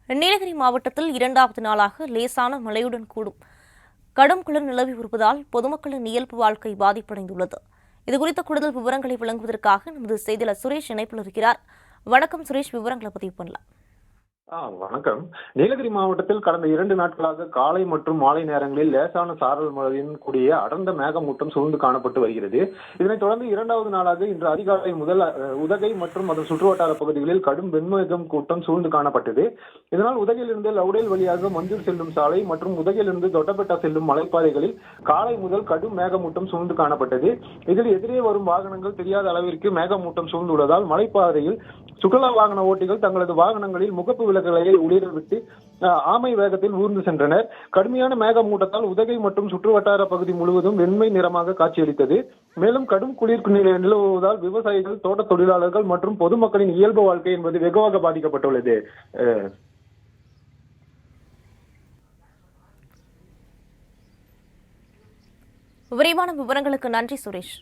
நீலகிரி மாவட்டத்தில் இரண்டாவது நாளாக லேசான மழையுடன் கூடும் கடும் குளிர் நிலவி வருவதால் பொதுமக்களின் இயல்பு வாழ்க்கை பாதிப்படைந்துள்ளது. இதுகுறித்த கூடுதல் விவரங்களை வழங்குவதற்காக நமது செய்தியாளர் சுரேஷ் இணைப்பில் இருக்கிறார். வணக்கம் சுரேஷ், விவரங்களை பதிவு பண்ணலாம். வணக்கம். நீலகிரி மாவட்டத்தில் கடந்த 2 நாட்களாக காலை மற்றும் மாலை நேரங்களில் லேசான சாரல் மழையுடன் கூடிய அடர்ந்த மேகமூட்டம் சூழ்ந்து காணப்பட்டு வருகிறது. இதனைத் தொடர்ந்து 2வது நாளாக இன்று அதிகாலை முதல் உதகை மற்றும் அதன் சுற்றுவட்டார பகுதிகளில் கடும் வெண்மேகம் கூட்டம் சூழ்ந்து காணப்பட்டது. இதனால் உதகையிலிருந்து லவுடேல் வழியாக மஞ்சூர் செல்லும் சாலை மற்றும் உதகையிலிருந்து தொட்டபெட்டா செல்லும் மலைப்பாதைகளில் காலை முதல் கடும் மேகமூட்டம் சூழ்ந்து காணப்பட்டது. இதில் எதிரே வரும் வாகனங்கள் தெரியாத அளவிற்கு மேகமூட்டம் சூழ்ந்துள்ளதால் மலைப்பாதையில் சுற்றுலா வாகன ஓட்டிகள் தங்களது வாகனங்களில் முகப்பு விளக்குகளை ஒளிரவிட்டு ஆமை வேகத்தில் ஊர்ந்து சென்றனர். கடுமையான மேகமூட்டத்தால் உதகை மற்றும் சுற்றுவட்டார பகுதி முழுவதும் வெண்மை நிறமாக காட்சியளித்தது. மேலும் கடும் குளிர் நிலவுவதால் விவசாயிகள், தோட்ட தொழிலாளர்கள் மற்றும் பொதுமக்களின் இயல்பு வாழ்க்கை என்பது வெகுவாக பாதிக்கப்பட்டுள்ளது. விரிவான விவரங்களுக்கு நன்றி சுரேஷ்.